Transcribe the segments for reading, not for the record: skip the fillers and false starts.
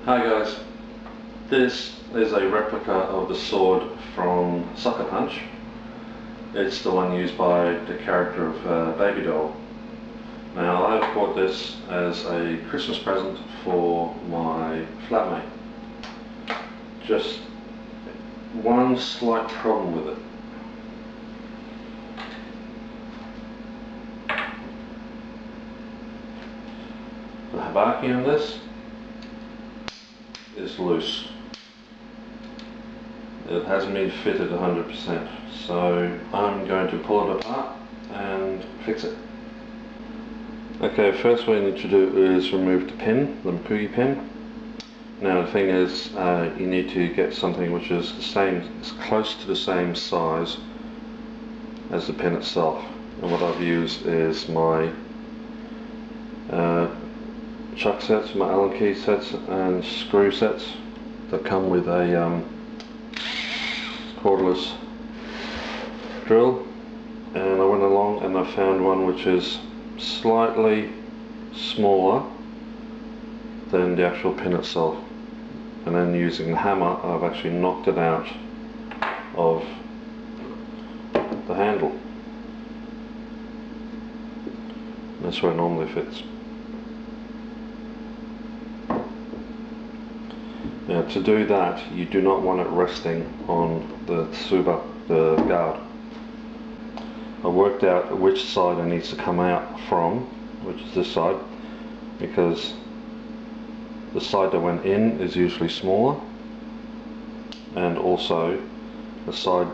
Hi guys, this is a replica of the sword from Suckerpunch. It's the one used by the character of Babydoll. Now I've bought this as a Christmas present for my flatmate. Just one slight problem with it. The Habaki on this is loose. It hasn't been fitted 100%, so I'm going to pull it apart and fix it. Okay, first what you need to do is remove the pin, the Makugi pin. Now the thing is, you need to get something which is the same, as close to the same size as the pin itself. And what I've used is my chuck sets, my Allen key sets and screw sets that come with a cordless drill, and I went along and I found one which is slightly smaller than the actual pin itself, and then using the hammer I've actually knocked it out of the handle. That's where it normally fits. Now to do that, you do not want it resting on the tsuba, the guard. I worked out which side it needs to come out from, which is this side, because the side that went in is usually smaller, and also the side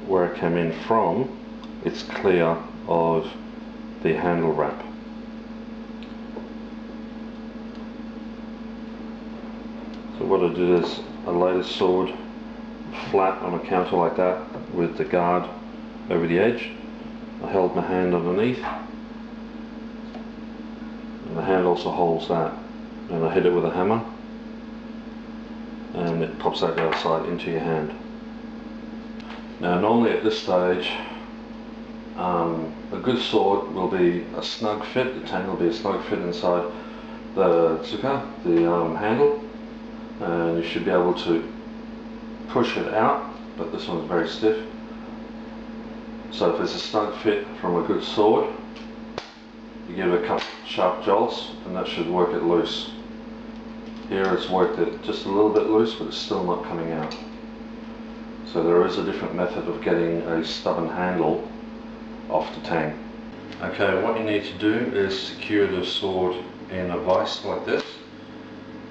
where it came in from, it's clear of the handle wrap. So what I did is I laid the sword flat on a counter like that with the guard over the edge. I held my hand underneath, and the hand also holds that, and I hit it with a hammer and it pops out the other side into your hand. Now normally at this stage a good sword will be a snug fit, the tang will be a snug fit inside the tsuka, the handle, and you should be able to push it out, but this one's very stiff. So if it's a snug fit from a good sword, you give it a couple sharp jolts and that should work it loose. Here it's worked it just a little bit loose, but it's still not coming out. So there is a different method of getting a stubborn handle off the tang. Okay, what you need to do is secure the sword in a vise like this.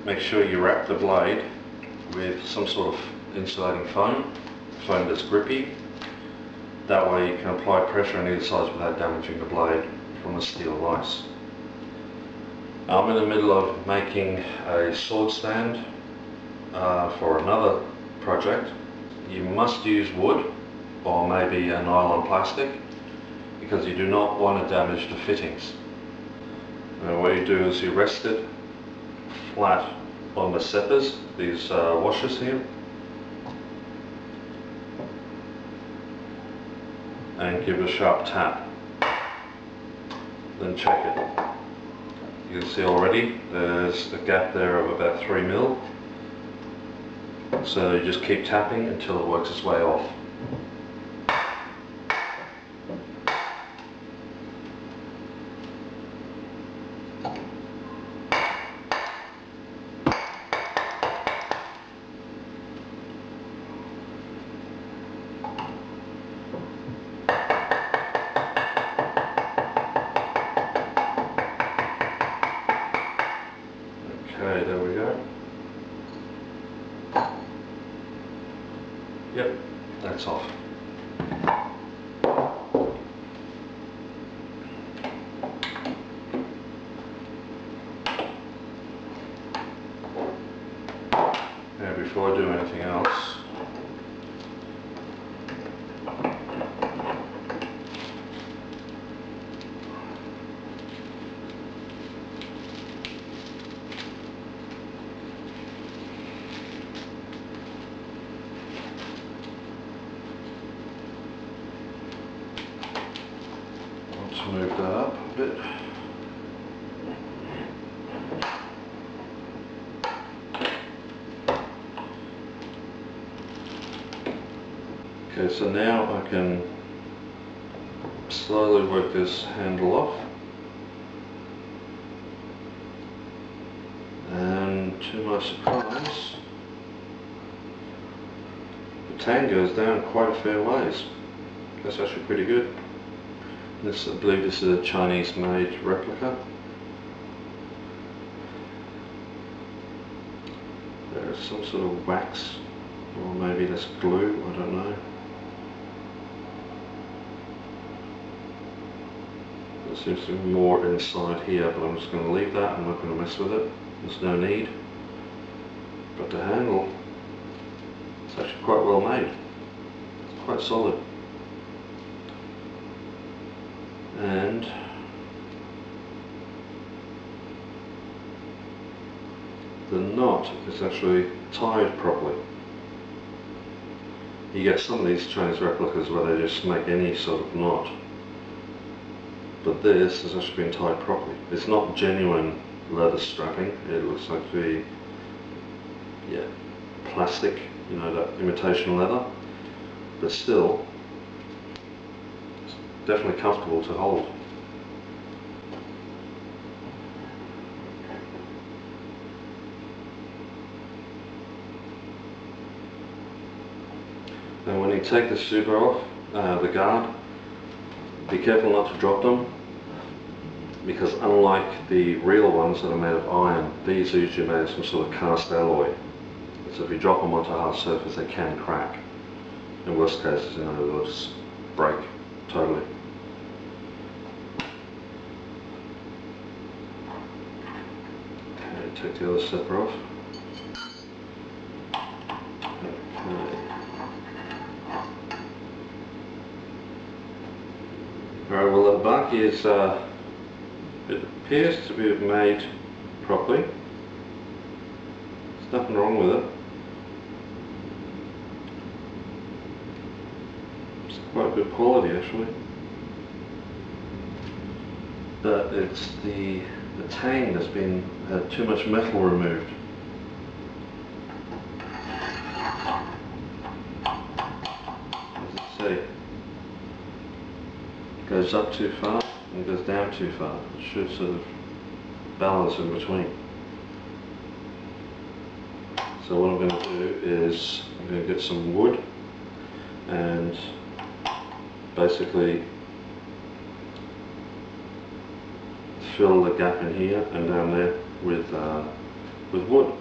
Make sure you wrap the blade with some sort of insulating foam that's grippy. That way you can apply pressure on either side without damaging the blade from the steel vise. I'm in the middle of making a sword stand for another project. You must use wood or maybe a nylon plastic, because you do not want to damage the fittings. And what you do is you rest it flat on the seppers, these washers here, and give it a sharp tap. Then check it. You can see already there's a gap there of about 3 mil. So you just keep tapping until it works its way off. Okay, there we go. Yep, that's off. Now before I do anything else, let's move that up a bit. Okay, so now I can slowly work this handle off, and to my surprise the tang goes down quite a fair ways. That's actually pretty good. This, I believe this is a Chinese made replica. There is some sort of wax, or maybe that's glue, I don't know. There seems to be more inside here, but I'm just going to leave that. I'm not going to mess with it. There's no need. But the handle, it's actually quite well made. It's quite solid. And the knot is actually tied properly. You get some of these Chinese replicas where they just make any sort of knot, but this has actually been tied properly. It's not genuine leather strapping. It looks like to be, yeah, plastic, you know, that imitation leather, but still it's definitely comfortable to hold. And when you take the super off, the guard, be careful not to drop them, because unlike the real ones that are made of iron, these are usually made of some sort of cast alloy. So if you drop them onto a hard surface, they can crack. In worst cases, you know, they'll just break totally. Okay, take the other zipper off. Okay. Alright, well, the Habaki is, it appears to be made properly. There's nothing wrong with it. It's quite good quality actually. But it's the tang that's been had too much metal removed. As you see, it goes up too far and goes down too far. It should sort of balance in between. So what I'm going to do is I'm going to get some wood and basically fill the gap in here and down there with wood.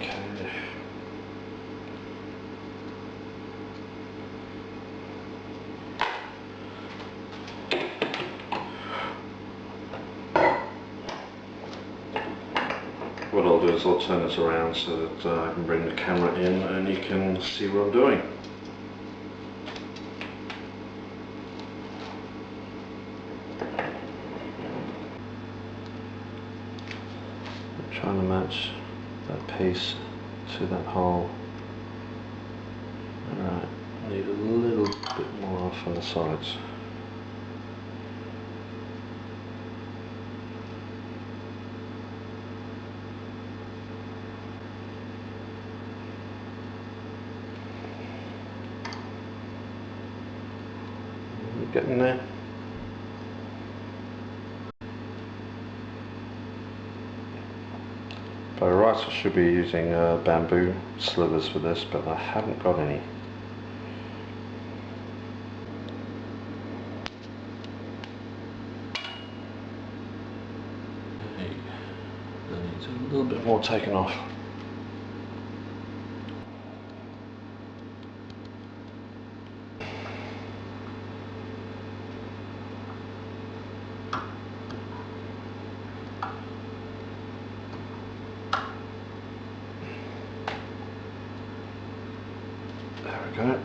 Okay. What I'll do is I'll turn this around so that I can bring the camera in and you can see what I'm doing. I'm trying to match that piece to that hole. Alright, I need a little bit more off on the sides. Getting there. By rights I should be using bamboo slivers for this, but I haven't got any. That needs a little bit more taken off. There we go.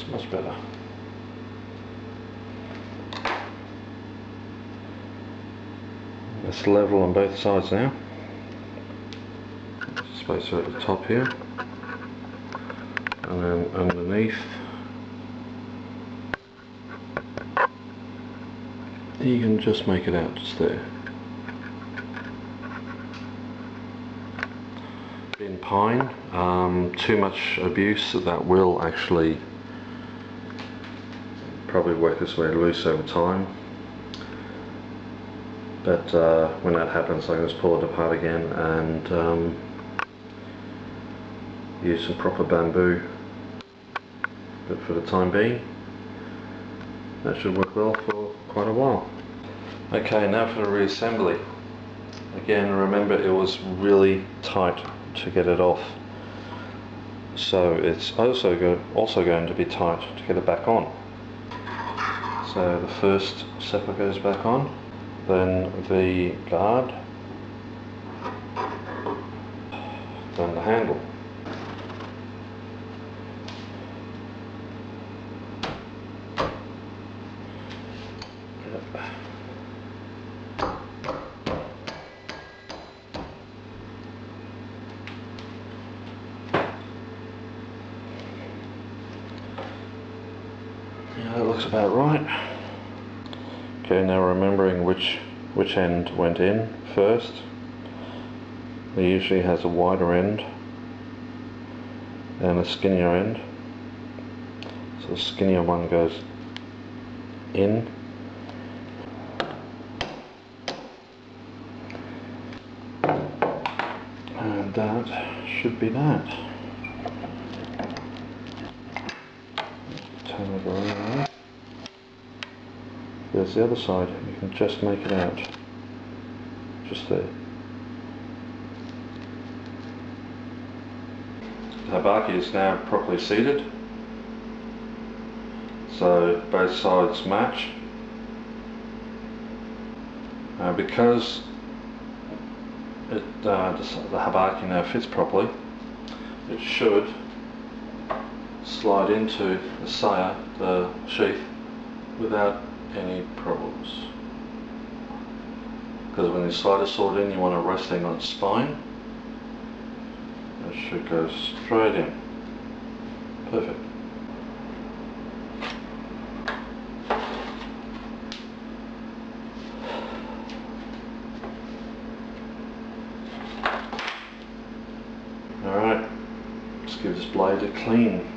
much better. It's level on both sides now. Spacer at the top here, and then underneath you can just make it out just there. In pine, too much abuse, that will actually probably work its way loose over time. But when that happens, I can just pull it apart again and use some proper bamboo. But for the time being, that should work well for quite a while. Okay, now for the reassembly. Again, remember it was really tight to get it off, so it's also going to be tight to get it back on. So the first sepper goes back on, then the guard, then the handle. Yeah, that looks about right. Okay, now remembering which end went in first. It usually has a wider end and a skinnier end. So the skinnier one goes in. And that should be that. Turn it around. There's the other side, you can just make it out. Just there. The Habaki is now properly seated, so both sides match. Because the Habaki now fits properly, it should slide into the saya, the sheath, without any problems. Because when you slide a sword in, you want it resting on its spine. It should go straight in. Perfect. Alright, let's give this blade a clean.